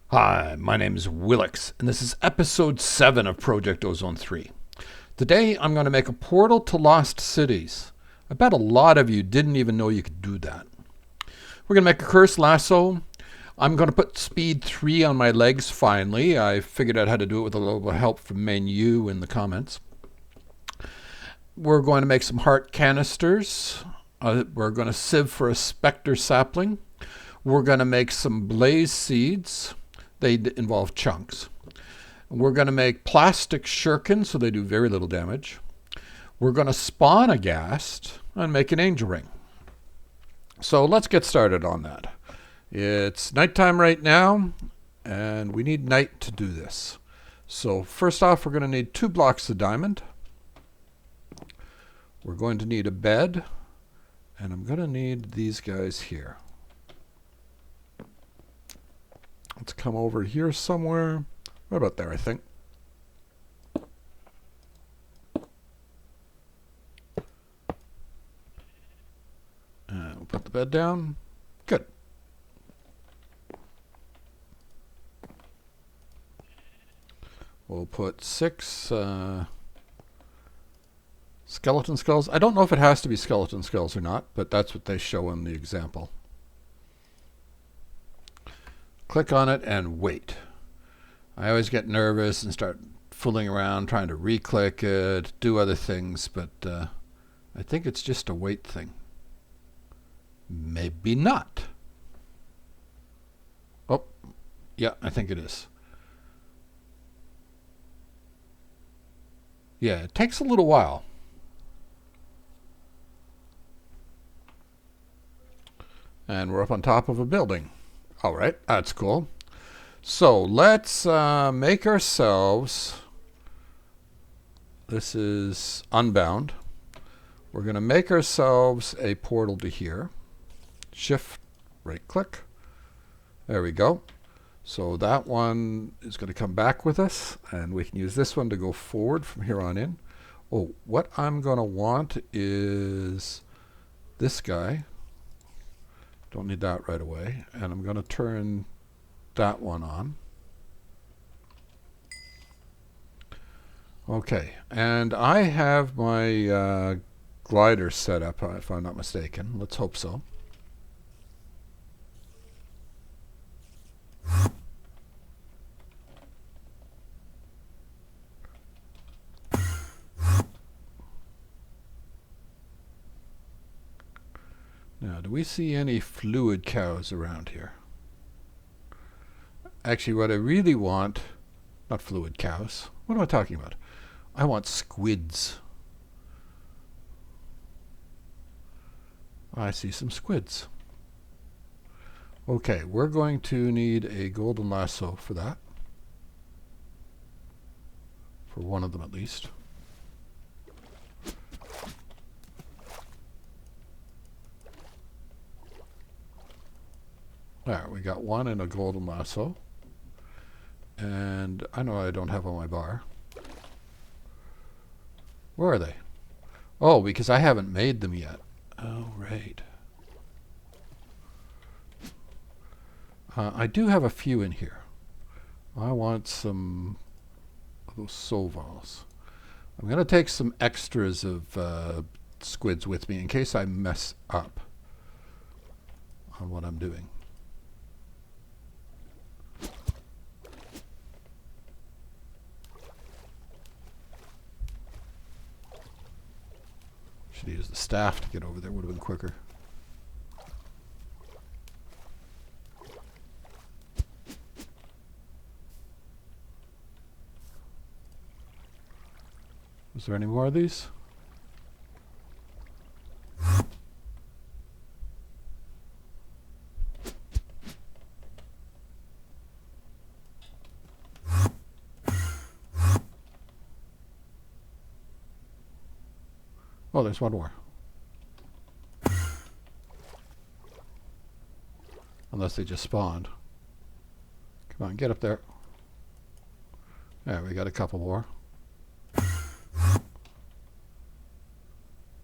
Hi, my name is Wilx, and this is episode 7 of Project Ozone 3. Today, I'm going to make a portal to lost cities. I bet a lot of you didn't even know you could do that. We're going to make a cursed lasso. I'm going to put speed 3 on my legs finally. I figured out how to do it with a little bit of help from Menu in the comments. We're going to make some heart canisters. We're going to sieve for a Spectre sapling. We're going to make some blaze seeds. They involve chunks. We're going to make plastic shurkin, so they do very little damage. We're going to spawn a ghast and make an angel ring. So let's get started on that. It's nighttime right now, and we need night to do this. So first off, we're going to need 2 blocks of diamond. We're going to need a bed, and I'm going to need these guys here. Let's come over here somewhere. Right about there, I think. And we'll put the bed down. Good. We'll put 6 skeleton skulls. I don't know if it has to be skeleton skulls or not, but that's what they show in the example. Click on it and wait. I always get nervous and start fooling around trying to re-click it, do other things, but I think it's just a wait thing. Maybe not. Oh, yeah, I think it is. Yeah, it takes a little while. And we're up on top of a building. All right, that's cool. So let's make ourselves, this is unbound. We're going to make ourselves a portal to here. Shift, right click. There we go. So that one is going to come back with us, and we can use this one to go forward from here on in. Oh, what I'm going to want is this guy. Don't need that right away. And I'm going to turn that one on. Okay. And I have my glider set up, if I'm not mistaken. Let's hope so. Now, do we see any fluid cows around here? Actually, what I really want, not fluid cows. What am I talking about? I want squids. I see some squids. Okay, we're going to need a golden lasso for that. For one of them at least. There, we got one and a golden lasso. And I know I don't have on my bar. Where are they? Oh, because I haven't made them yet. Oh, right. I do have a few in here. I want some of those sovals. I'm going to take some extras of squids with me in case I mess up on what I'm doing. Should use the staff to get over there. Would have been quicker. Is there any more of these? Oh, there's one more. Unless they just spawned. Come on, get up there. There, we got a couple more.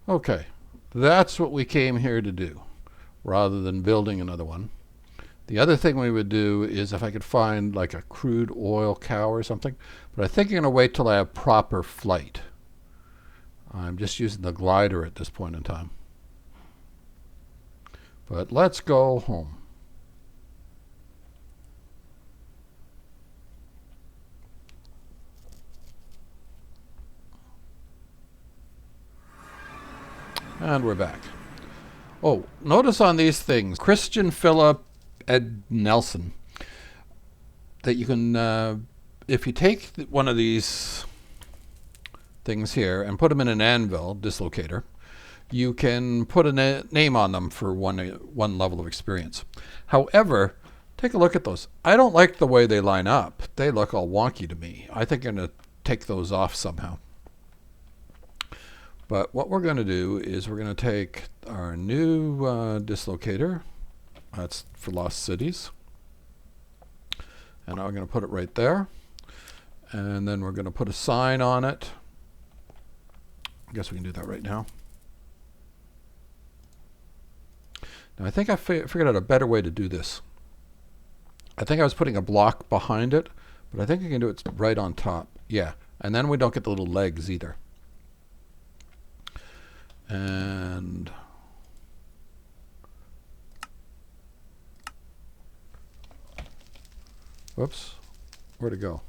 Okay, that's what we came here to do, rather than building another one. The other thing we would do is if I could find like a crude oil cow or something. But I think I'm going to wait till I have proper flight. I'm just using the glider at this point in time. But let's go home. And we're back. Oh, notice on these things, Christian Philip Ed Nelson, that you can, if you take one of these things here and put them in an anvil dislocator, you can put a name on them for one level of experience. However, take a look at those. I don't like the way they line up. They look all wonky to me. I think I'm going to take those off somehow. But what we're going to do is we're going to take our new dislocator. That's for Lost Cities. And I'm going to put it right there. And then we're going to put a sign on it. I guess we can do that right now. Now I think I figured out a better way to do this. I think I was putting a block behind it, but I think I can do it right on top. Yeah, and then we don't get the little legs either. And whoops, where'd it go?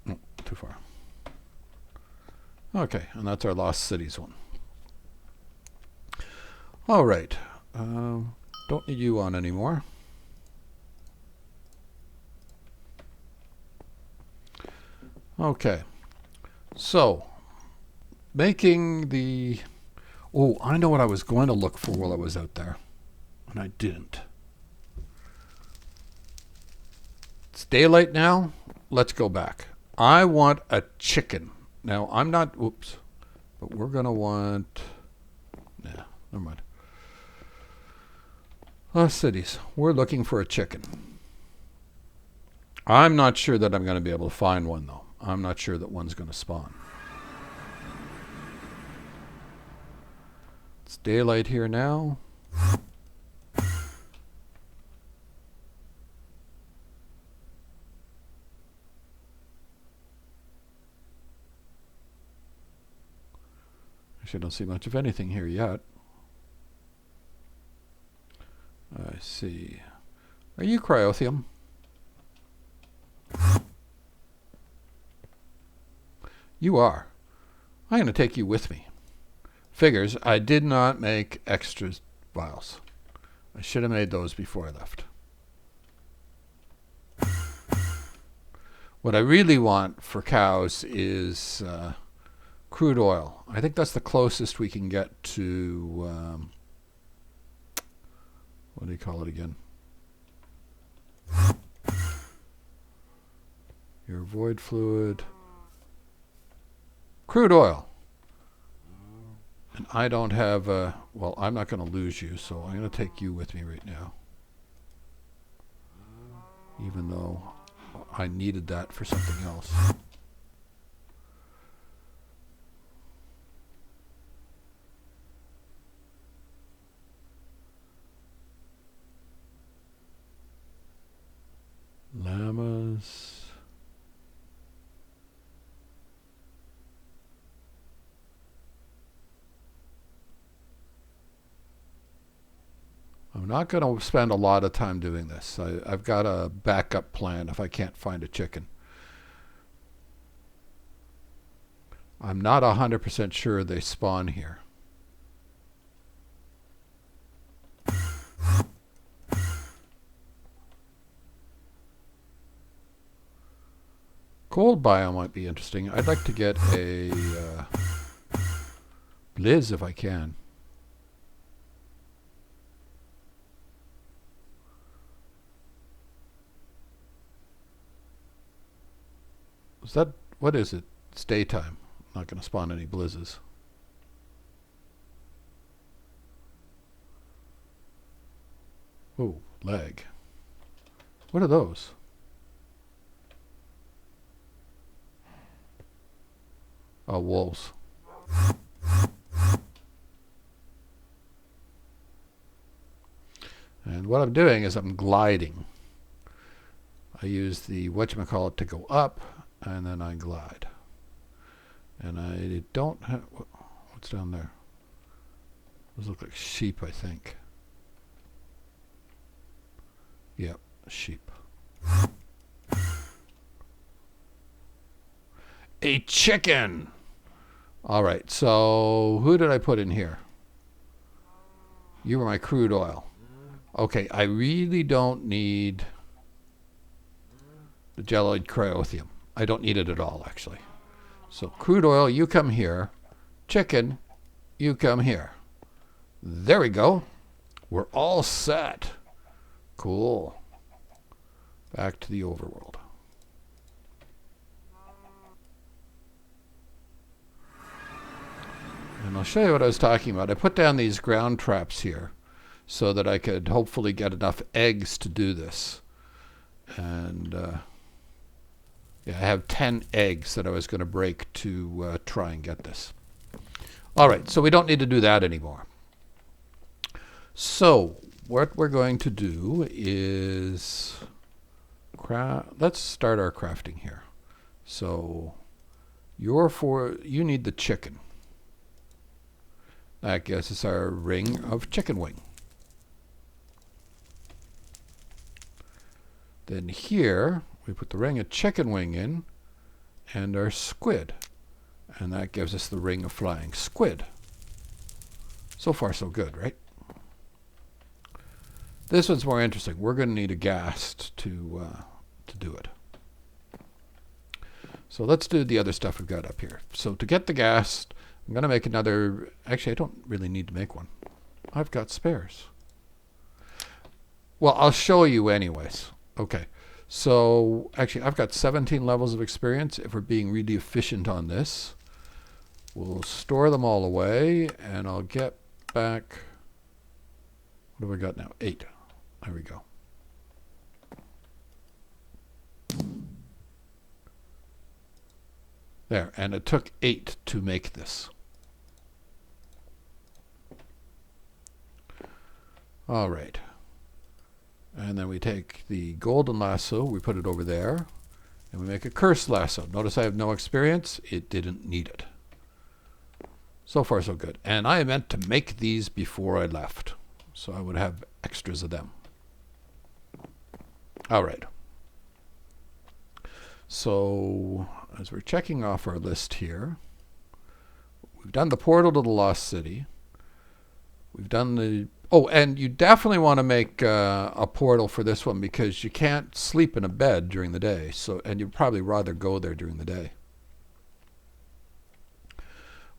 Oh, too far. Okay, and that's our Lost Cities one. All right. Don't need you on anymore. Okay. So, making the... Oh, I know what I was going to look for while I was out there. And I didn't. It's daylight now. Let's go back. I want a chicken. Now, I'm not... Oops. But we're going to want... Nah, never mind. Lost Cities. We're looking for a chicken. I'm not sure that I'm going to be able to find one, though. I'm not sure that one's going to spawn. It's daylight here now. Actually, I don't see much of anything here yet. I see. Are you Cryothium? You are. I'm going to take you with me. Figures, I did not make extra vials. I should have made those before I left. What I really want for cows is crude oil. I think that's the closest we can get to... what do you call it again? Your void fluid. Crude oil. And I don't have a... Well, I'm not going to lose you, so I'm going to take you with me right now. Even though I needed that for something else. Llamas. I'm not going to spend a lot of time doing this. I've got a backup plan if I can't find a chicken. I'm not 100% sure they spawn here. Cold biome might be interesting. I'd like to get a Blizz if I can. Is that... What is it? It's daytime. I'm not going to spawn any blizzes. Oh, lag. What are those? wolves. And what I'm doing is I'm gliding. I use the whatchamacallit to go up, and then I glide. And I don't have... What's down there? Those look like sheep, I think. Yep, sheep. A chicken! Alright, so who did I put in here? You were my crude oil. Okay, I really don't need the jelloid cryothium. I don't need it at all, actually. So crude oil, you come here. Chicken, you come here. There we go. We're all set. Cool. Back to the overworld. And I'll show you what I was talking about. I put down these ground traps here so that I could hopefully get enough eggs to do this. And yeah, I have 10 eggs that I was going to break to try and get this. All right, so we don't need to do that anymore. So what we're going to do is let's start our crafting here. So you need the chicken. That gives us our ring of chicken wing. Then here we put the ring of chicken wing in and our squid. And that gives us the ring of flying squid. So far so good, right? This one's more interesting. We're going to need a ghast to do it. So let's do the other stuff we've got up here. So to get the ghast, I'm going to make another... Actually, I don't really need to make one. I've got spares. Well, I'll show you anyways. Okay. So actually, I've got 17 levels of experience. If we're being really efficient on this, we'll store them all away, and I'll get back... What have we got now? 8. There we go. There, and it took 8 to make this. All right. And then we take the golden lasso, we put it over there, and we make a cursed lasso. Notice I have no experience. It didn't need it. So far, so good. And I meant to make these before I left, so I would have extras of them. All right. So as we're checking off our list here, we've done the portal to the Lost City. We've done the... Oh, and you definitely want to make a portal for this one because you can't sleep in a bed during the day. So, and you'd probably rather go there during the day.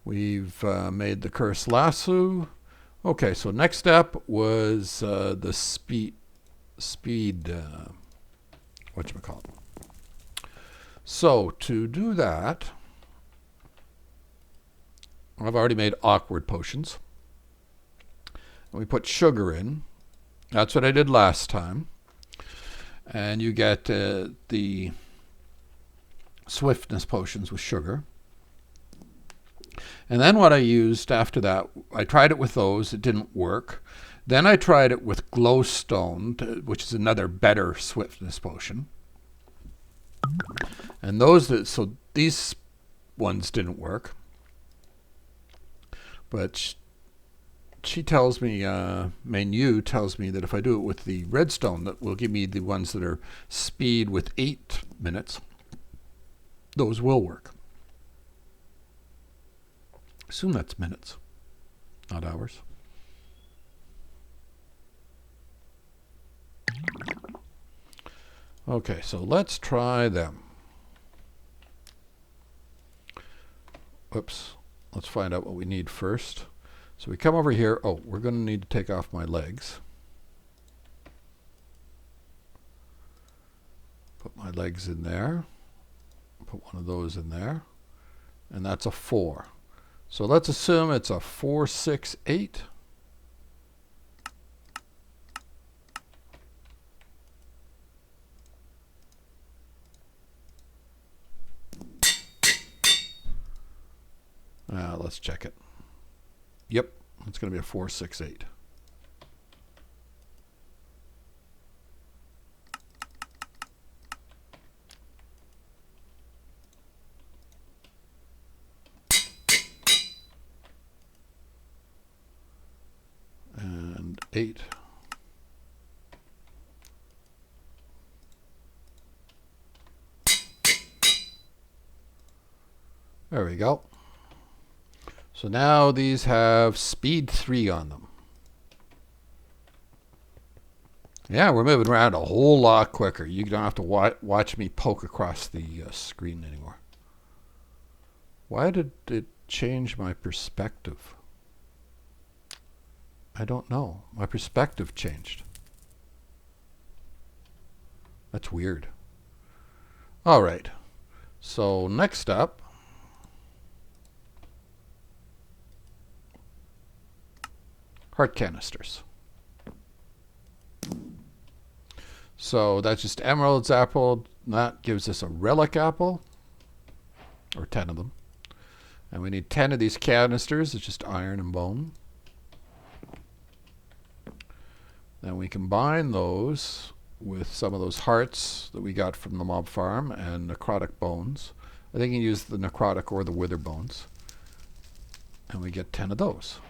We've made the cursed lasso. Okay, so next step was the speed whatchamacallit. So to do that, I've already made awkward potions. We put sugar in. That's what I did last time. And you get the swiftness potions with sugar. And then what I used after that, I tried it with those. It didn't work. Then I tried it with glowstone, which is another better swiftness potion. And so these ones didn't work. But she tells me, Menu tells me that if I do it with the redstone, that will give me the ones that are speed with 8 minutes. Those will work. Assume that's minutes, not hours. Okay, so let's try them. Whoops. Let's find out what we need first. So we come over here. Oh, we're going to need to take off my legs. Put my legs in there. Put one of those in there. And that's a 4. So let's assume it's a 4, 6, 8. Let's check it. Yep, it's going to be a 468. And 8. There we go. So now these have speed 3 on them. Yeah, we're moving around a whole lot quicker. You don't have to watch me poke across the screen anymore. Why did it change my perspective? I don't know. My perspective changed. That's weird. All right. So next up, heart canisters. So that's just emerald's apple. That gives us a relic apple, or 10 of them. And we need 10 of these canisters. It's just iron and bone. Then we combine those with some of those hearts that we got from the mob farm and necrotic bones. I think you can use the necrotic or the wither bones. And we get 10 of those.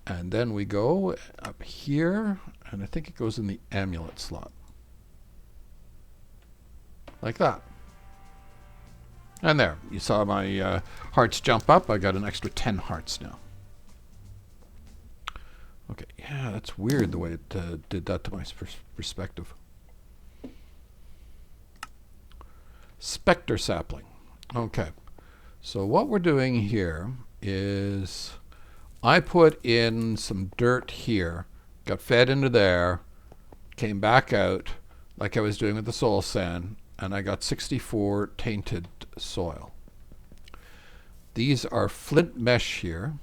And then we go up here, and I think it goes in the amulet slot. Like that. And there, you saw my hearts jump up. I got an extra 10 hearts now. Okay, yeah, that's weird the way it did that to my perspective. Spectre sapling. Okay, so what we're doing here is I put in some dirt here, got fed into there, came back out like I was doing with the soul sand, and I got 64 tainted soil. These are flint mesh here.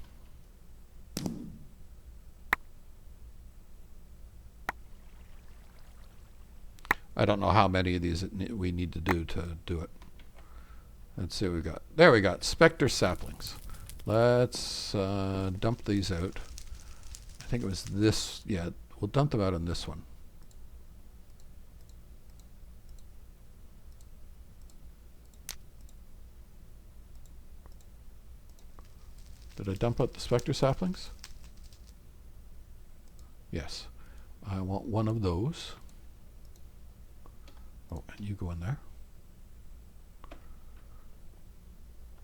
I don't know how many of these we need to do it. Let's see what we got. There we got Spectre saplings. Let's dump these out. I think it was this. Yeah, we'll dump them out on this one. Did I dump out the Spectre saplings? Yes. I want one of those. Oh, and you go in there.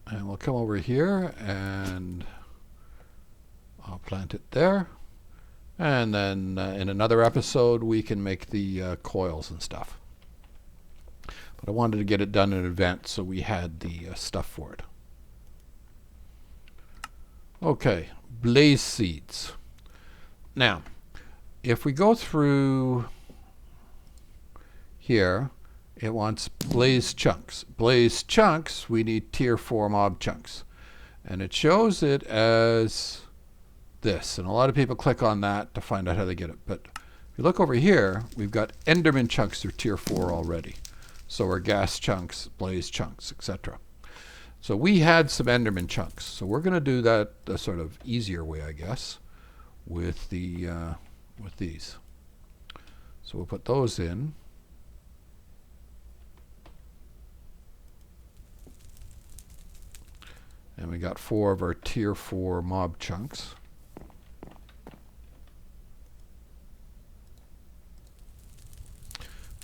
And we'll come over here and I'll plant it there. And then in another episode we can make the coils and stuff. But I wanted to get it done in advance so we had the stuff for it. Okay, blaze seeds. Now, if we go through here, it wants blaze chunks. Blaze chunks, we need tier 4 mob chunks. And it shows it as this. And a lot of people click on that to find out how they get it. But if you look over here, we've got Enderman chunks through tier 4 already. So are Ghast chunks, blaze chunks, etc. So we had some Enderman chunks. So we're going to do that the sort of easier way, I guess, with the with these. So we'll put those in. And we got 4 of our tier 4 mob chunks.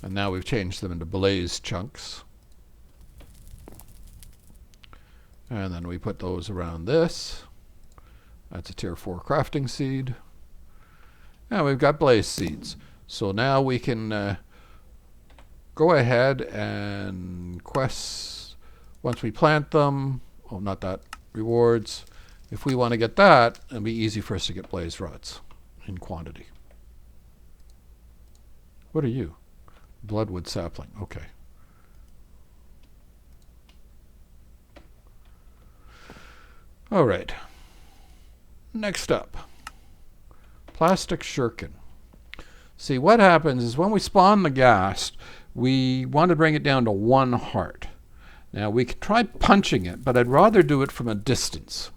And now we've changed them into blaze chunks. And then we put those around this. That's a tier 4 crafting seed. And we've got blaze seeds. So now we can go ahead and quest once we plant them. Oh, not that. Rewards. If we want to get that, it'll be easy for us to get blaze rods in quantity. What are you? Bloodwood sapling. Okay. All right. Next up. Plastic Shurkin. See, what happens is when we spawn the Ghast, we want to bring it down to 1 heart. Now we could try punching it, but I'd rather do it from a distance.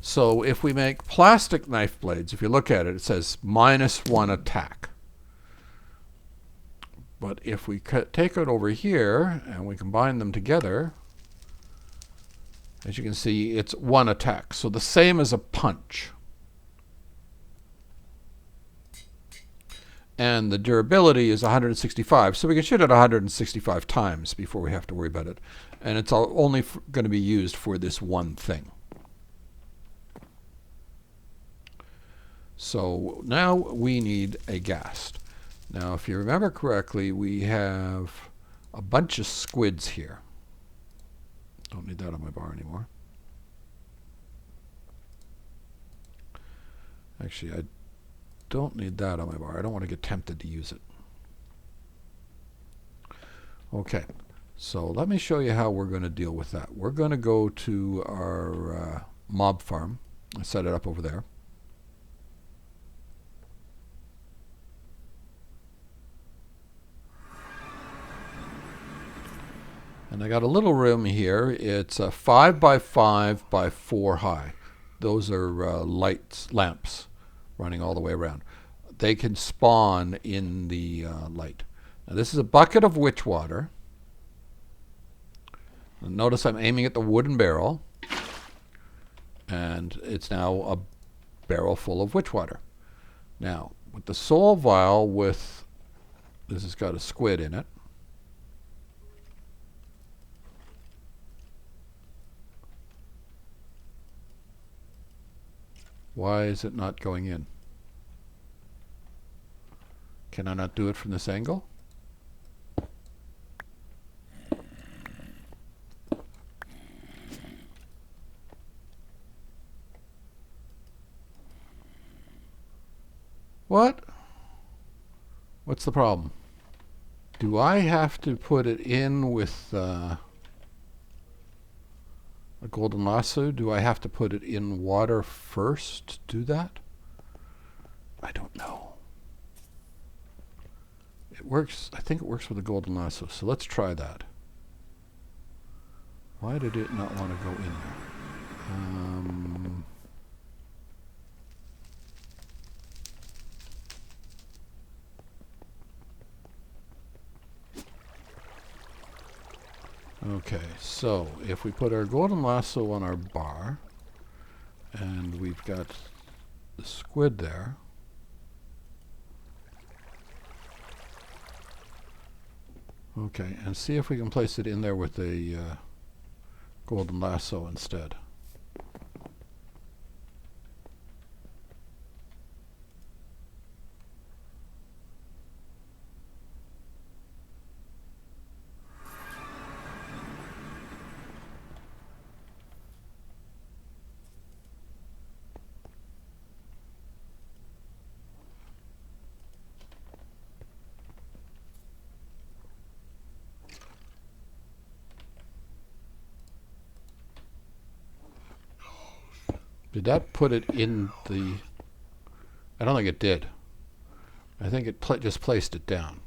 So if we make plastic knife blades, if you look at it, it says -1 attack. But if we take it over here and we combine them together, as you can see, it's 1 attack. So the same as a punch. And the durability is 165. So we can shoot it 165 times before we have to worry about it. And it's only going to be used for this one thing. So now we need a Ghast. Now, if you remember correctly, we have a bunch of squids here. Don't need that on my bar anymore. Actually, I don't need that on my bar. I don't want to get tempted to use it. Okay, so let me show you how we're going to deal with that. We're going to go to our mob farm and set it up over there. And I got a little room here. It's a 5 by 5 by 4 high. Those are lamps running all the way around. They can spawn in the light. Now this is a bucket of witch water. And notice I'm aiming at the wooden barrel. And it's now a barrel full of witch water. Now, with the soul vial this has got a squid in it. Why is it not going in? Can I not do it from this angle? What? What's the problem? Do I have to put it in with a golden lasso? Do I have to put it in water first to do that? I don't know. It works. I think it works with a golden lasso. So let's try that. Why did it not want to go in there? Okay, so if we put our golden lasso on our bar, and we've got the squid there, okay, and see if we can place it in there with a golden lasso instead. Did that put it in the... I don't think it did. I think it just placed it down.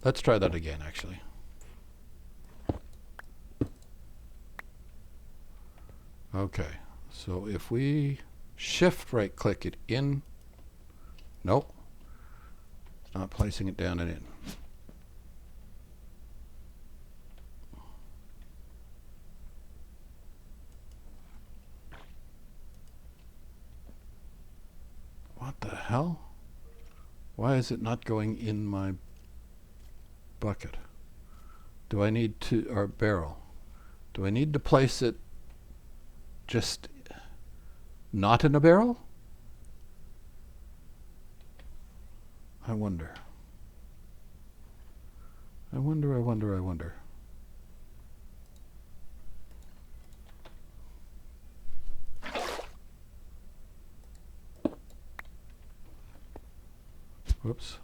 Let's try that again, actually. Okay, so if we shift right click it in... Nope. It's not placing it down and in. What the hell? Why is it not going in my bucket? Do I need to, or barrel? Do I need to place it just not in a barrel? I wonder. I wonder. Whoops.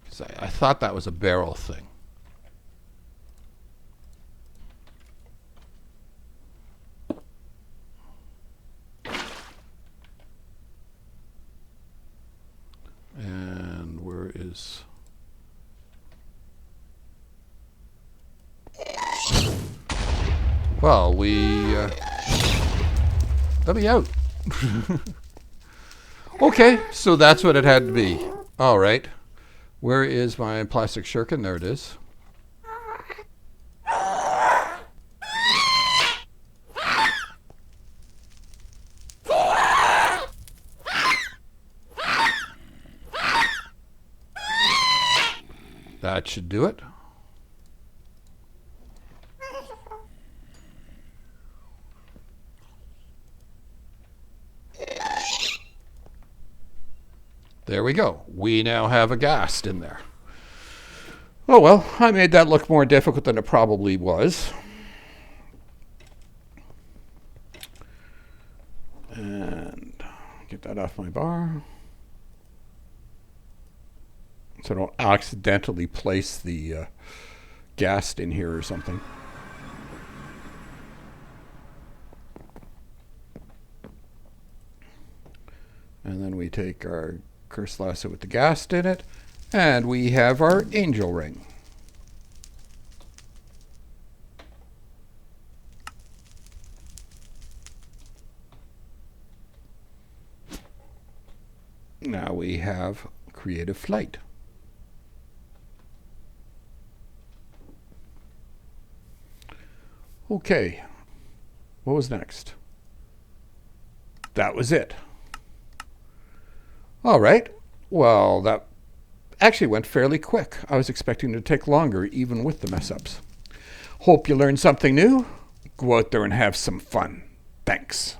'Cause I thought that was a barrel thing. And where is... Well, let me out. Okay, so that's what it had to be. All right. Where is my plastic shurkin? There it is. That should do it. There we go. We now have a ghast in there. Oh well, I made that look more difficult than it probably was. And get that off my bar. So I don't accidentally place the ghast in here or something. And then we take our cursed lasso with the ghast in it, and we have our angel ring. Now we have creative flight. Okay, what was next? That was it. All right. Well, that actually went fairly quick. I was expecting it to take longer, even with the mess-ups. Hope you learned something new. Go out there and have some fun. Thanks.